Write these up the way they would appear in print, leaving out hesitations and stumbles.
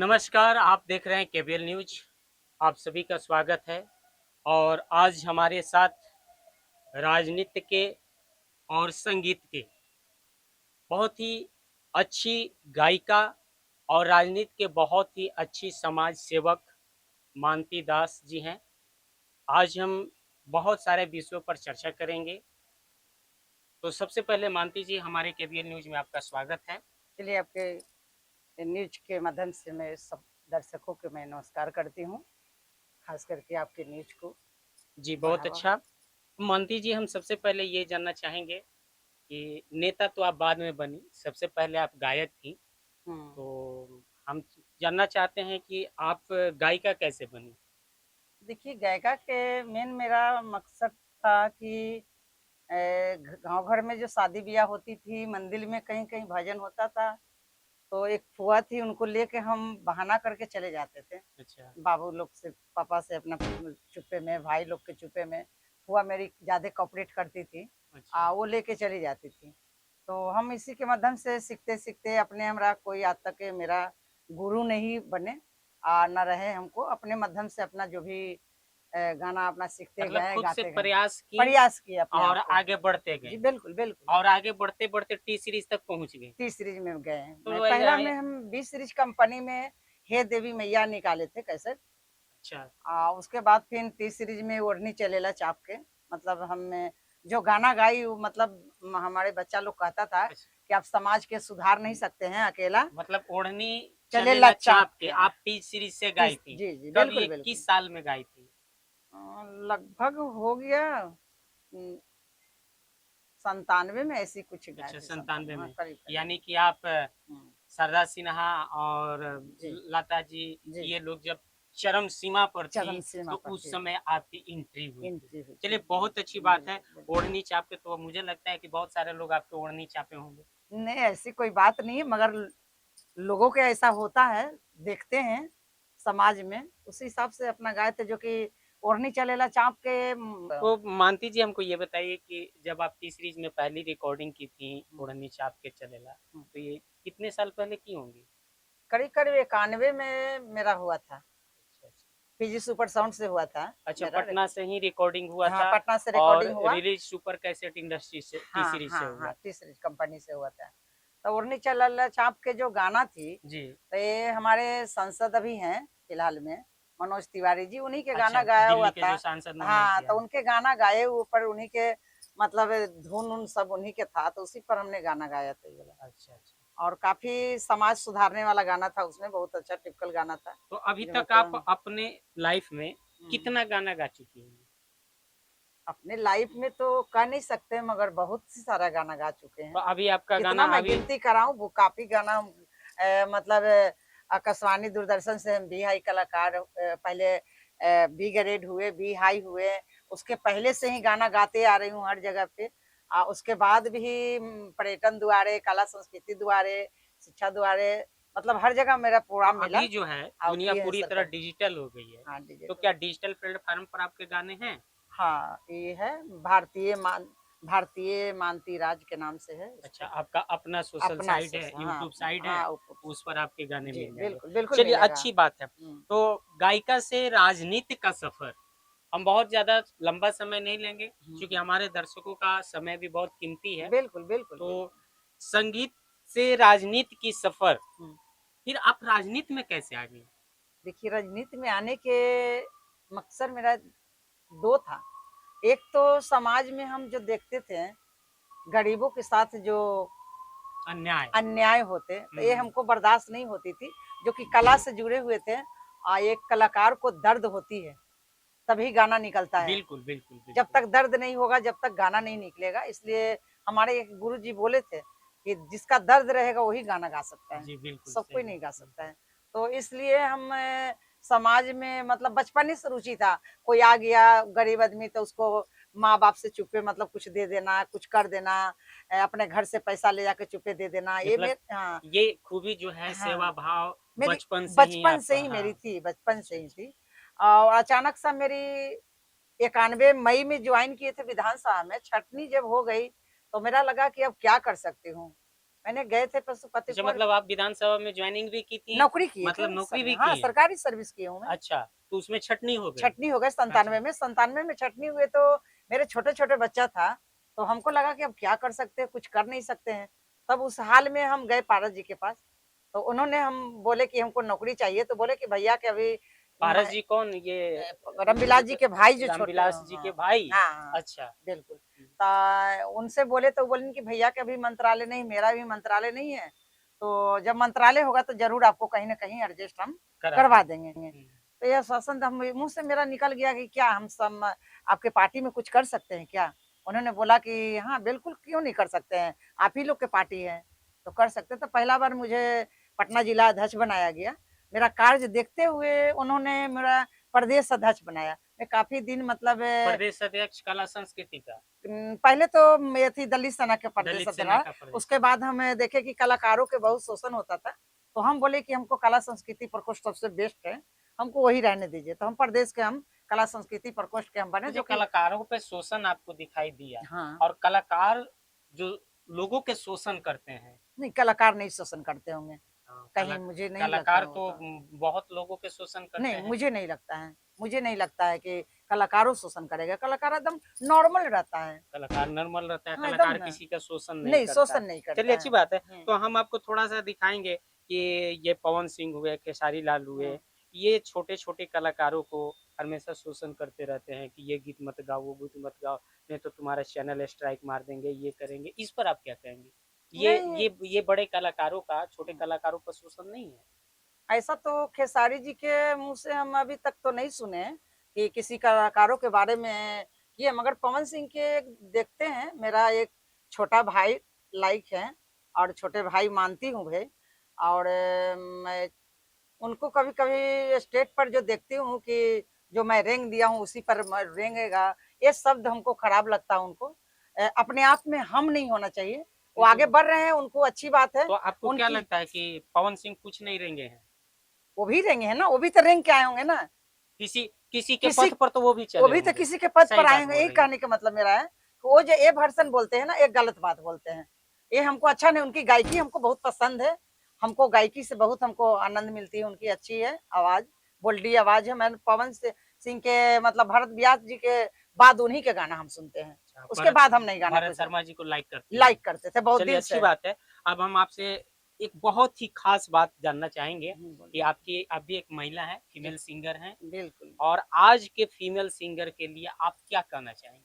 नमस्कार, आप देख रहे हैं केबीएल न्यूज। आप सभी का स्वागत है। और आज हमारे साथ राजनीति के और संगीत के बहुत ही अच्छी गायिका और राजनीति के बहुत ही अच्छी समाज सेवक मानती दास जी हैं। आज हम बहुत सारे विषयों पर चर्चा करेंगे। तो सबसे पहले मानती जी, हमारे केबीएल न्यूज में आपका स्वागत है। चलिए, आपके न्यूज के माध्यम से मैं सब दर्शकों को मैं नमस्कार करती हूँ, खास करके आपके न्यूज को जी, बहुत बढ़ावा। अच्छा। मानती जी, हम सबसे पहले ये जानना चाहेंगे कि नेता तो आप बाद में बनी, सबसे पहले आप गायक थी। हम्म। तो हम जानना चाहते हैं कि आप गायिका कैसे बनी? देखिए, गायिका के मेन मेरा मकसद था कि गांव घर में जो शादी ब्याह होती थी, मंदिर में कहीं कहीं भजन होता था, तो एक फुआ थी, उनको लेके हम बहाना करके चले जाते थे। अच्छा, बाबू लोग से, पापा से, अपना चुप्पे में, भाई लोग के चुप्पे में। फुआ मेरी ज्यादा कॉपरेट करती थी, अच्छा, वो लेके चली जाती थी। तो हम इसी के माध्यम से सीखते सीखते अपने, हमरा कोई आज तक के मेरा गुरु नहीं बने न रहे, हमको अपने माध्यम से अपना जो भी गाना अपना सीखते मतलब गए, खुद से गाते गए, प्रयास की प्रयास किए अपने और आप को। आगे बढ़ते जी, गए बिल्कुल बिल्कुल। और आगे बढ़ते-बढ़ते टी सीरीज़ तक पहुँच गए। टी सीरीज में गए हैं। मैं तो पहला ये में हम बी सीरीज कंपनी में हे देवी मैया निकाले थे कैसे। अच्छा, उसके बाद फिर टी सीरीज में ओढ़नी चलेला चाप के, मतलब हम जो गाना गाई वो, मतलब हमारे बच्चा लोग कहता था अच्छा, कि आप समाज के सुधार नहीं सकते हैं अकेला, मतलब ओढ़नी चलेला चलेला चाप चाँप के के। आप टी सीरीज़ से गाई थी। जी जी, कब बिल्कुल ये बिल्कुल। किस साल में गाई थी? लगभग हो गया 97 में, ऐसी कुछ गाए अच्छा, थे, 97 97, हाँ, में। करीब करीब। यानी कि आप हम्म, शारदा सिन्हा और जी लता जी, जी। ये लोग जब चरम सीमा पर थी, चरण सीमा तो पर उस थी। समय आपकी एंट्री हुई थी। एंट्री हुई थी। चलिए, बहुत अच्छी बात है। बिल्कुल बिल्कुल। ओढ़नी चापे तो मुझे लगता है कि बहुत सारे लोग आपके ओढ़नी चापे होंगे। नहीं, ऐसी कोई बात नहीं है, मगर लोगों के ऐसा होता है, देखते हैं समाज में, उसी हिसाब से अपना गाए थे, जो कि ओढ़नी चलेला चाँप के तो मानती जी, हमको ये बताइए कि जब आप टी सीरीज में पहली रिकॉर्डिंग की थी हुँ, ओढ़नी चाप के चलेला, हुँ। तो ये कितने साल पहले की होंगी? करीब-करीब 91 में मेरा हुआ था। अच्छा, अच्छा। पीजी सुपर साउंड से हुआ था अच्छा, मेरा पटना रिकॉर्ड। से ही रिकॉर्डिंग हुआ हाँ, था पटना से और रिकॉर्डिंग हुआ। रिलीज सुपर कैसेट इंडस्ट्री से टी हाँ, सीरीज से हाँ, हाँ, हुआ। टी-सीरीज कंपनी से हुआ था। तो ओढ़नी चलेला चाँप के जो गाना थी, जी। तो ये हमारे सांसद अभी हैं फिलहाल में, मनोज तिवारी जी, उन्हीं के गाना अच्छा, गाया हुआ दिल्ली के था। जो सांसद मनोज हाँ, जी तो हैं। उनके गाना गाए ऊपर उन्हीं के, मतलब धुन-वुन सब उन्हीं के था, तो उसी पर हमने गाना गाया था ये वाला। अच्छा, अच्छा। और काफ़ी समाज सुधारने वाला गाना था उसमें, बहुत अच्छा टिपिकल गाना था, तो अभी जो तक आप मतलब अपने लाइफ में हुँ, कितना गाना गा चुकी हैं? अपने लाइफ में तो कह नहीं सकते, मगर बहुत सी सारा गाना गा चुके तो हैं। अभी आपका गाना कितना मैं अभी गिनती कराऊँ, वो काफ़ी गाना मतलब आकाशवाणी, दूरदर्शन से हम बी हाई कलाकार, पहले बी ग्रेड हुए, बी हाई हुए, उसके पहले से ही गाना गाते आ रही हूँ हर जगह पे। उसके बाद भी पर्यटन द्वारे, कला संस्कृति द्वारे, शिक्षा द्वारे, मतलब हर जगह मेरा तो प्रोग्राम मिला। अभी जो है दुनिया किए हैं पूरी तरह सरकार। डिजिटल हो गई है। हाँ, तो डिजिटल। क्या डिजिटल प्लेटफ़ॉर्म पर आपके गाने हैं? हाँ, ये है भारतीय मानती राज के नाम से है अच्छा, इसको। आपका अपना सोशल अपना साइट है, सोच, हाँ, यूट्यूब साइट है, हाँ, उस पर आपके गाने जी, मिल जाएँगे। बिल्कुल, बिल्कुल चलिए, मिलेगा। अच्छी बात है। हुँ, तो गायिका से राजनीति का सफ़र, हम बहुत ज़्यादा लंबा समय नहीं लेंगे, हुँ, क्योंकि हमारे दर्शकों का समय भी बहुत कीमती है। बिल्कुल, बिल्कुल, तो बिल्कुल। संगीत से राजनीति की सफ़र, हुँ, फिर आप राजनीति में कैसे आ गई? देखिए, राजनीति में आने के मकसद मेरा 2 था। एक तो समाज में हम जो देखते थे, गरीबों के साथ जो अन्याय। अन्याय होते, तो ये हुँ, हमको बर्दाश्त नहीं होती थी, जो कि कला से जुड़े हुए थे। एक कलाकार को दर्द होती है, तभी गाना निकलता है। बिल्कुल, बिल्कुल, जब बिल्कुल। तक दर्द नहीं होगा, जब तक गाना नहीं निकलेगा। इसलिए हमारे एक गुरुजी बोले थे कि जिसका दर्द रहेगा वही गाना गा सकता है, जी, बिल्कुल, सब सही कोई नहीं बात। गा सकता बिल्कुल। है। तो इसलिए हम समाज में, मतलब बचपन ही से रुचि था। कोई आ गया गरीब आदमी, तो उसको माँ-बाप से चुप्पे, मतलब कुछ दे देना, कुछ कर देना, अपने घर से पैसा ले जाके चुप्पे दे देना। ये मतलब मेरे, हाँ, ये खूबी जो है सेवा हाँ, भाव मेरी बचपन से ही बचपन से आपका। ही मेरी हाँ, थी, बचपन से अच्छा, ही अच्छा। थी। और अचानक सा मेरी 91 मई में ज्वाइन किए थे विधानसभा में, छँटनी जब हो गई, तो मेरा लगा कि अब क्या कर सकती हूँ। मैंने गए थे अच्छा, पशुपतिपुर, मतलब आप विधानसभा में ज्वाइनिंग भी की थी, नौकरी किए मतलब थे नौकरी भी हाँ, की है? सरकारी सर्विस की हूँ मैं। अच्छा, तो उसमें छटनी हो गई। छटनी हो गए अच्छा, 97 में, 97 में छटनी हुए तो मेरे छोटे-छोटे बच्चा था, तो हमको लगा कि अब क्या कर सकते हैं, कुछ कर नहीं सकते हैं। तब उस हाल में हम गए पारस जी के पास, तो उन्होंने हम बोले कि हमको नौकरी चाहिए, तो बोले कि भैया कि अभी पारस मैं जी कौन ये? रामविलास जी के भाई जो छोटे रामविलास जी के हाँ, भाई? हाँ, हाँ, अच्छा। बिल्कुल। उनसे बोले तो बोले कि भैया कि अभी मंत्रालय नहीं, मेरा भी मंत्रालय नहीं है, तो जब मंत्रालय होगा तो ज़रूर आपको कहीं न कहीं एडजस्ट हम करा करवा देंगे। देंगे। तो यह आश्वासन तो मुँह से मेरा निकल गया कि क्या हम सब आपके पार्टी में कुछ कर सकते हैं क्या? उन्होंने बोला कि हाँ, बिल्कुल क्यों नहीं कर सकते हैं, आप ही लोग के पार्टी है, तो कर सकते हैं। तो पहला बार मुझे पटना जिला अध्यक्ष बनाया गया। मेरा कार्य देखते हुए उन्होंने मेरा प्रदेश अध्यक्ष बनाया। मैं काफ़ी दिन मतलब प्रदेश अध्यक्ष कला संस्कृति का, पहले तो मैं थी दलित सेना के प्रदेश दलित सेना अध्यक्ष, का प्रदेश उसके बाद हम देखे कि कलाकारों के बहुत शोषण होता था, तो हम बोले कि हमको कला संस्कृति प्रकोष्ठ सबसे बेस्ट है, हमको वही रहने दीजिए। तो हम प्रदेश के हम कला संस्कृति प्रकोष्ठ के हम बने तो जो जो कि कलाकारों पे शोषण आपको दिखाई दिया, हाँ, और कलाकार जो लोगों के शोषण करते हैं, नहीं कलाकार नहीं शोषण करते होंगे, हाँ, कहीं मुझे नहीं लगता कलाकार है वो तो तो। बहुत लोगों के शोषण करते नहीं, हैं। मुझे नहीं लगता है। मुझे नहीं लगता है कि कलाकारों शोषण करेगा, कलाकार एकदम नॉर्मल रहता है। कलाकार नॉर्मल रहता है, हाँ, एकदम कलाकार ना। किसी का शोषण नहीं नहीं, करता है। शोषण नहीं करता चलिए, है। अच्छी बात है। हुँ, तो हम आपको थोड़ा-सा दिखाएँगे कि ये पवन सिंह हुए, खेसारी लाल हुए, हुँ। ये छोटे-छोटे कलाकारों को हमेशा शोषण करते रहते हैं कि ये गीत मत गाओ, वो गीत मत गाओ, नहीं तो तुम्हारा चैनल स्ट्राइक मार देंगे, ये करेंगे। इस पर आप क्या कहेंगे? नहीं ये बड़े कलाकारों का छोटे हुँ। कलाकारों पर शोषण नहीं है? ऐसा तो खेसारी जी के मुँह से हम अभी तक तो नहीं सुने कि किसी कलाकारों के बारे में किए, मगर पवन सिंह के देखते हैं, मेरा एक छोटा भाई लाइक है और छोटे भाई मानती हूँ भई और मैं उनको कभी-कभी स्टेज पर जो देखती हूँ कि जो मैं रेंग दिया हूँ उसी पर म रेंगेगा, ये शब्द हमको खराब लगता है उनको। अपने आप में हम नहीं होना चाहिए। वो नहीं आगे तो बढ़ रहे हैं, उनको अच्छी बात है। तो आपको क्या उनकी लगता है कि पवन सिंह कुछ नहीं रेंगे हैं? वो भी रेंगे हैं ना, वो भी तो रेंग के आए होंगे ना। किसी किसी के किसी पथ पर तो वो भी वो चले भी तो होंगे। किसी के पद सही पर आए बात होंगे, बोल यही रही हैं। कहने का मतलब मेरा है। वो जो ए वर्सन बोलते हैं ना, एक गलत बात बोलते हैं। ये हमको अच्छा नहीं उनकी गायकी हमको बहुत पसंद है। हमको गायकी से बहुत हमको आनंद मिलती है, उनकी अच्छी है आवाज़, बोल्डी आवाज़ है। मैंने पवन सिंह के मतलब भरत व्यास जी के बाद उन्हीं के गाना हम सुनते हैं। अच्छा, उसके बाद हम नहीं गाना भरत कोई सुन शर्मा जी को लाइक करती हैं। लाइक करते थे बहुत चलिए, दिल अच्छी से। बात है। अब हम आपसे एक बहुत ही ख़ास बात जानना चाहेंगे कि बोलिए। आप भी एक महिला हैं, जी, फीमेल सिंगर हैं, बिल्कुल। और आज के फीमेल सिंगर के लिए आप क्या कहना चाहेंगे?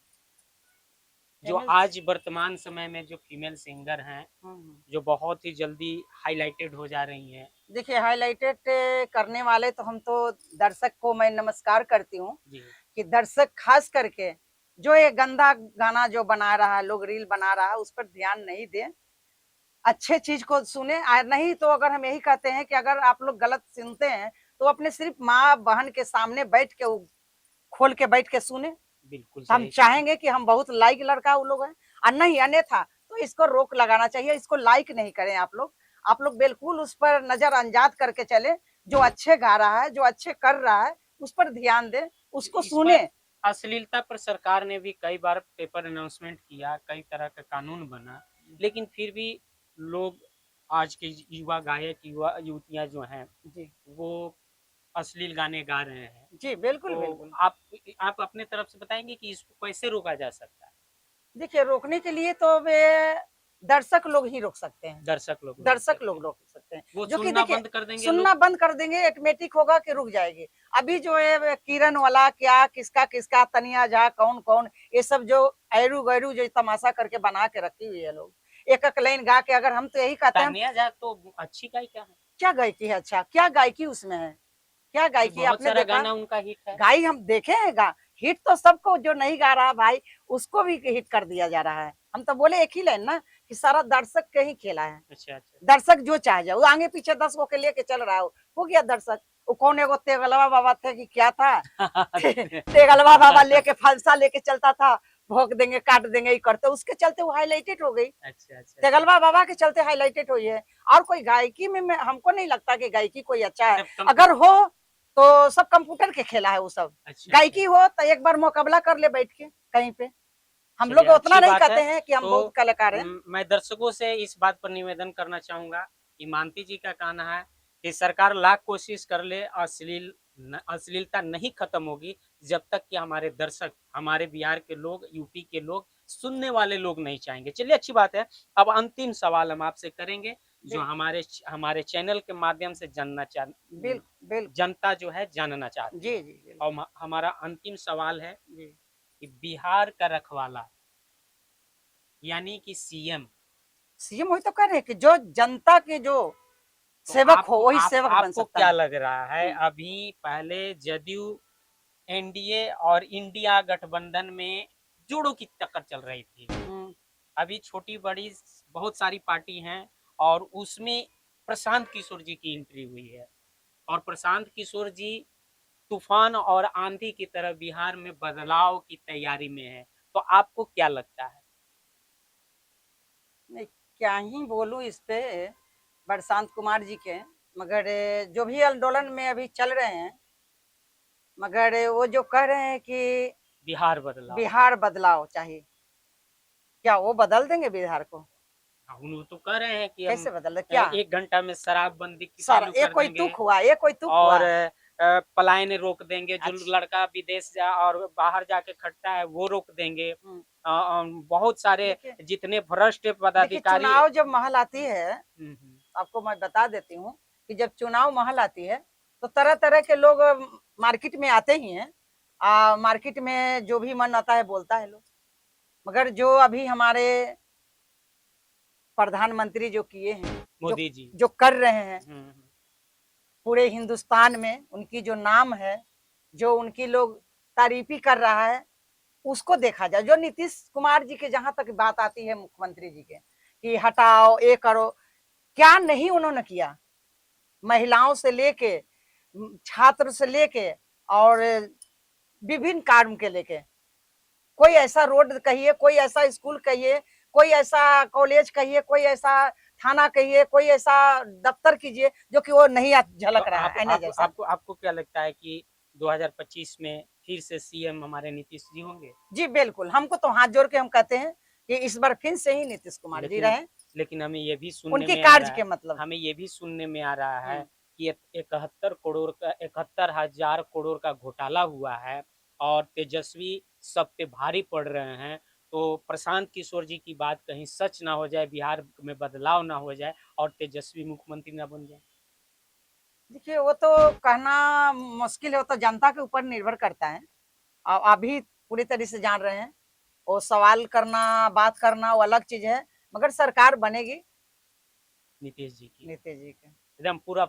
जो फीमेल आज वर्तमान समय में जो फीमेल सिंगर हैं, हुँ, हुँ। जो बहुत ही जल्दी हाइलाइटेड हो जा रही हैं। देखिए हाइलाइटेड करने वाले तो हम तो दर्शक को मैं नमस्कार करती हूँ। जी, कि दर्शक खास करके जो ये गंदा गाना जो बना रहा है, लोग रील बना रहा है, उस पर ध्यान नहीं दें। अच्छे चीज़ को सुने नहीं तो अगर हम यही कहते हैं कि अगर आप लोग गलत सुनते हैं, तो अपने सिर्फ़ माँ-बहन के सामने बैठ के खोल के बैठ के सुने। बिल्कुल तो हम सही। चाहेंगे कि हम बहुत लाइक लड़का वो लोग हैं और नहीं अन्यथा तो इसको रोक लगाना चाहिए, इसको लाइक नहीं करें आप लोग। आप लोग बिल्कुल उस पर नज़रअंदाज करके चलें, जो अच्छे गा रहा है, जो अच्छे कर रहा है, उस पर ध्यान दें, उसको इस पर सुनें। अश्लीलता पर सरकार ने भी कई बार पेपर अनाउंसमेंट किया, कई तरह का कानून बना, लेकिन फिर भी लोग, आज के युवा गायक, युवा युवतियाँ जो हैं, जी। वो अश्लील गाने गा रहे हैं। जी, बिल्कुल, तो बिल्कुल। आप अपने तरफ से बताएँगे कि इसको कैसे रोका जा सकता है? देखिए, रोकने के लिए तो वे दर्शक लोग ही रोक सकते हैं। दर्शक लोग रोक दर्शक सकते लोग हैं। रोक सकते हैं। वो जो कि सुनना देखिए, बंद कर देंगे लोग। सुनना बंद कर देंगे, ऑटोमेटिक होगा कि रुक जाएगी। अभी जो है वे किरण वाला क्या, किसका, तनिया झा, कौन-कौन, ये सब जो ऐरू-गैरू जो तमाशा करके बना के रखी हुई है लोग। एक-एक लाइन गा के अगर हम तो यही कहते हैं हम तानिया झा तो अच्छी गायिका है। क्या गायकी है अच्छा? क्या गायकी उसमें है? क्या ये गायकी बहुत आपने सारा देखा? गाना उनका हिट है। गाई हम देखे हैं हिट तो सबको जो नहीं गा रहा भाई उसको भी हिट कर दिया जा रहा है। हम तो बोले एक ही लाइन ना कि सारा दर्शक के ही खेला है। अच्छा, अच्छा। दर्शक जो चाहे जाए, वो आगे पीछे 10 गो के लेके चल रहा है, हो गया दर्शक। वो कौन एगो तेगलवा बाबा थे कि क्या था? तेगलवा बाबा लेके फलसा लेके चलता था, भोंक देंगे, काट देंगे, ये करते उसके चलते वो हाइलाइटेड हो गई। अच्छा, अच्छा। तेगलवा बाबा के चलते हाइलाइटेड हुई है। और कोई गायकी में हमको नहीं लगता कि गायकी कोई अच्छा है। जब कम अगर हो तो सब कंप्यूटर के खेला है वो सब। अच्छा, अच्छा। गायकी हो तो एक बार मुकाबला कर ले बैठ के कहीं पे। हम चलिए, लोग उतना अच्छी नहीं बात कहते है। हैं कि हम तो बहुत कलाकार हैं। मैं दर्शकों से इस बात पर निवेदन करना चाहूंगा कि मानती जी का कहना है कि सरकार लाख कोशिश कर ले, अश्लीलता नहीं खत्म होगी जब तक कि हमारे दर्शक, हमारे बिहार के लोग, यूपी के लोग, सुनने वाले लोग नहीं चाहेंगे। चलिए, अच्छी बात है। अब अंतिम सवाल हम आपसे करेंगे, जो बिल, हमारे चैनल के माध्यम से बिल, बिल, जनता जो है जानना चाहती जी है। जी और बिल्कुल हमारा अंतिम सवाल है जी। कि बिहार का रखवाला यानी कि सीएम, सीएम वही तो कह रहे हैं कि जो जनता के जो तो सेवक हो वही सेवक बन आपको सकता क्या है। लग रहा है? हम्म, अभी पहले जदयू, एनडीए और इंडिया गठबंधन में जोड़ों की टक्कर चल रही थी। हम्म, अभी छोटी बड़ी बहुत सारी पार्टी हैं और उसमें प्रशांत किशोर जी की एंट्री हुई है, और प्रशांत किशोर जी तूफान और आंधी की तरह बिहार में बदलाव की तैयारी में है। तो आपको क्या लगता है? मैं क्या ही बोलूं इस पे बरसांत कुमार जी के, मगर जो भी आंदोलन में अभी चल रहे हैं, मगर वो जो कह रहे हैं कि बिहार बदलाव। बिहार बदलाव चाहिए, क्या वो बदल देंगे बिहार को? हाँ, वो तो कह रहे हैं कि हम कैसे बदल दे क्या? 1 घंटा में शराबबंदी की सर चालू ये कर कोई देंगे, तुक हुआ, ये कोई तुक और हुआ। पलायन रोक देंगे, जो अच्छा। लड़का विदेश जा और बाहर जाके खटता है वो रोक देंगे। हम्म, बहुत सारे देखिए, जितने भ्रष्ट देखिए पदाधिकारी। चुनाव जब महल आती है, हम्म। आपको मैं बता देती हूँ कि जब चुनाव महल आती है तो तरह तरह के लोग मार्केट में आते ही हैं। मार्केट में जो भी मन आता है बोलता है लोग, मगर जो अभी हमारे प्रधानमंत्री जो किए हैं, जो मोदी जी। जो कर रहे हैं हम्म। पूरे हिंदुस्तान में, उनकी जो नाम है, जो उनकी लोग तारीफी कर रहा है, उसको देखा जाए। जो नीतीश कुमार जी के जहां तक बात आती है, मुख्यमंत्री जी के, कि हटाओ ये करो, क्या नहीं उन्होंने किया। महिलाओं से लेके, छात्र से लेके, और विभिन्न कार्य के लेके, कोई ऐसा रोड कहिए, कोई ऐसा स्कूल कहिए, कोई ऐसा कॉलेज कहिए, कोई ऐसा थाना कहिए, कोई ऐसा दफ्तर कीजिए जो कि वो नहीं तो झलक रहा आप है एने आप जैसा। आपको आपको क्या लगता है कि 2025 में फिर से सीएम हमारे नीतीश जी होंगे? जी बिल्कुल, हमको तो हाथ जोड़ के हम कहते हैं कि इस बार फिर से ही नीतीश कुमार जी लेकिन रहे, लेकिन हमें ये भी सुनने उनके में आ कार्य रहा के है, मतलब। हमें ये भी सुनने में आ रहा है हम्म, कि 71,000 करोड़ का घोटाला हुआ है, और तेजस्वी सब पे भारी पड़ रहे हैं। तो प्रशांत किशोर जी की बात कहीं सच ना हो जाए, बिहार में बदलाव ना हो जाए और तेजस्वी मुख्यमंत्री ना बन जाए। देखिए वो तो कहना मुश्किल है, वो तो जनता के ऊपर निर्भर करता है। और अभी पूरी तरह से जान रहे हैं, वो सवाल करना, बात करना वो अलग चीज है, मगर सरकार बनेगी नीतीश जी की नीतीश जी के, एकदम पूरा।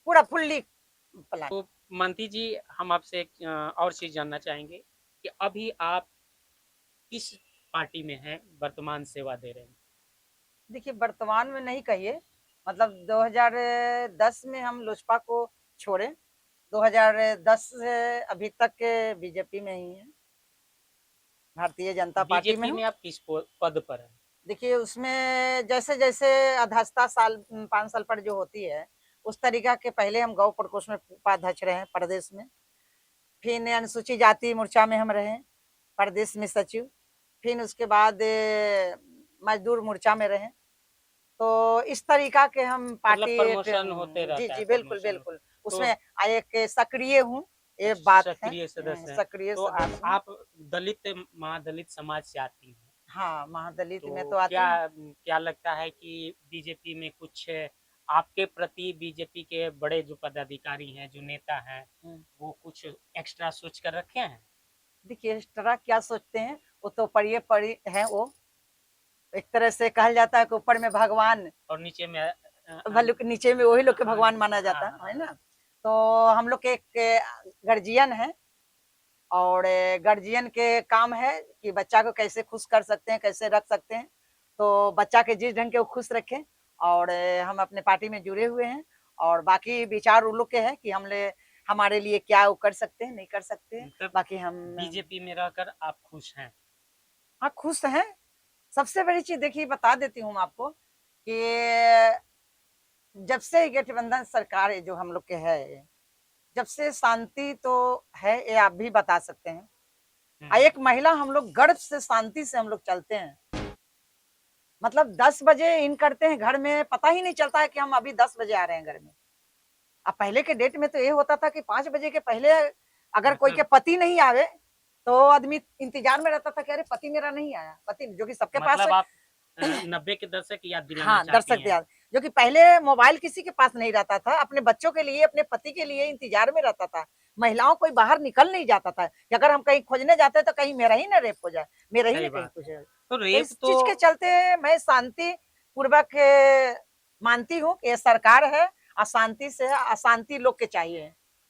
पूरा फुल्ली प्लान। तो मानती जी, हम आपसे एक और चीज जानना चाहेंगे कि अभी आप किस पार्टी में हैं, वर्तमान सेवा दे रहे हैं? देखिए वर्तमान में नहीं कहिए, मतलब 2010 में हम लोजपा को छोड़े, 2010 से अभी तक के बीजेपी में ही है, भारतीय जनता पार्टी में बीजेपी हूँ। में आप किस पद पर हैं? देखिए उसमें जैसे जैसे अध्यक्षता साल 5 साल पर जो होती है, उस तरीका के पहले हम गौ प्रकोष्ठ में उपाध्यक्ष रहे प्रदेश में, फिर अनुसूचित जाति मोर्चा में हम रहे प्रदेश में सचिव, फिर उसके बाद मजदूर मोर्चा में रहे। तो इस तरीका के हम मतलब पार्टी एक, प्रमोशन होते जी रहता है, जी बिल्कुल प्रमोशन। बिल्कुल, तो उसमें एक सक्रिय हूँ, ये बात है, सक्रिय सदस्य हैं। सक्रिय तो आप सदस्य हूँ। आप दलित, महादलित समाज से आती हैं। हाँ, महादलित में तो तो आती क्या हूँ। क्या लगता है कि बीजेपी में कुछ आपके प्रति, बीजेपी के बड़े जो पदाधिकारी हैं, जो नेता हैं, वो कुछ एक्स्ट्रा सोच कर रखे हैं? देखिए इस तरह क्या सोचते हैं, वो तो परिये पड़ी है वो, एक तरह से कहा जाता है कि ऊपर में भगवान, और नीचे में भल्लू के नीचे में वही लोग के हाँ, भगवान माना जाता हाँ, है हाँ। ना। तो हम लोग के एक गार्जियन है, और गार्जियन के काम है कि बच्चा को कैसे खुश कर सकते हैं, कैसे रख सकते हैं, तो बच्चा के जिस ढंग के वो खुश रखें। और हम अपने पार्टी में जुड़े हुए हैं, और बाकी विचार उन लोग के हैं कि हमारे लिए क्या वो कर सकते हैं, नहीं कर सकते हैं, मतलब बाकी हम। बीजेपी में रहकर आप खुश हैं? हाँ खुश हैं। सबसे बड़ी चीज देखिए बता देती हूँ आपको कि जब से गठबंधन सरकार है जो हम लोग के है, जब से शांति तो है, ये आप भी बता सकते हैं। एक महिला हम लोग गर्व से शांति से हम लोग चलते हैं। मतलब 10 बजे इन करते हैं घर में, पता ही नहीं चलता है कि हम अभी 10 बजे आ रहे हैं घर में। अब पहले के डेट में तो ये होता था कि 5 बजे के पहले अगर कोई के मतलब पति नहीं आवे तो आदमी इंतजार में रहता था कि अरे पति मेरा नहीं आया, पति जो कि सबके पास मतलब आप 90 के दशक की याद दिलाना हाँ, चाहती दर्शक हैं। दियाद जो कि पहले मोबाइल किसी के पास नहीं रहता था, अपने बच्चों के लिए, अपने पति के लिए इंतजार में रहता था। महिलाओं कोई बाहर निकल नहीं जाता था कि अगर हम कहीं खोजने जाते तो कहीं मेरा ही ना रेप हो जाए, मेरा ही सही ना कहीं बात कुछ है। हो। तो तो रेप इस तो चीज़ के चलते मैं शांति पूर्वक मानती हूँ कि ये सरकार है, अशांति से है, अशांति लोग के चाहिए।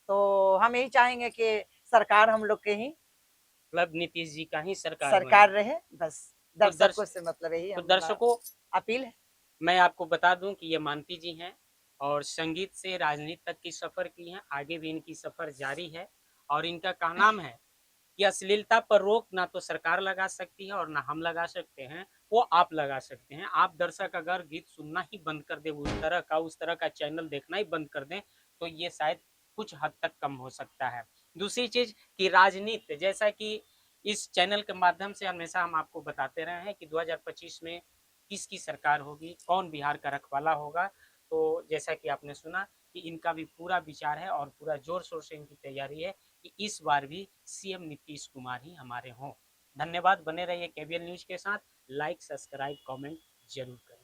तो हम यही चाहेंगे कि सरकार हम लोग के ही मतलब नीतीश जी का ही सरकार बने। सरकार रहे, बस तो दर्शकों से मतलब यही हमारा दर्शकों, अपील है। मैं आपको बता दूं कि ये मानती जी हैं और संगीत से राजनीति तक की सफ़र की हैं, आगे भी इनकी सफ़र जारी है। और इनका कहनाम है कि अश्लीलता पर रोक ना तो सरकार लगा सकती है और ना हम लगा सकते हैं, वो आप लगा सकते हैं। आप दर्शक अगर गीत सुनना ही बंद कर दें, उस तरह का चैनल देखना ही बंद कर दें, तो ये शायद कुछ हद तक कम हो सकता है। दूसरी चीज़ कि राजनीति, जैसा कि इस चैनल के माध्यम से हमेशा हम आपको बताते रहे हैं कि 2025 में किसकी सरकार होगी, कौन बिहार का रखवाला होगा। तो जैसा कि आपने सुना कि इनका भी पूरा विचार है और पूरा जोर शोर से इनकी तैयारी है कि इस बार भी सीएम नीतीश कुमार ही हमारे हों। धन्यवाद, बने रहिए केबीएल न्यूज के साथ। लाइक, सब्सक्राइब, कमेंट जरूर करें।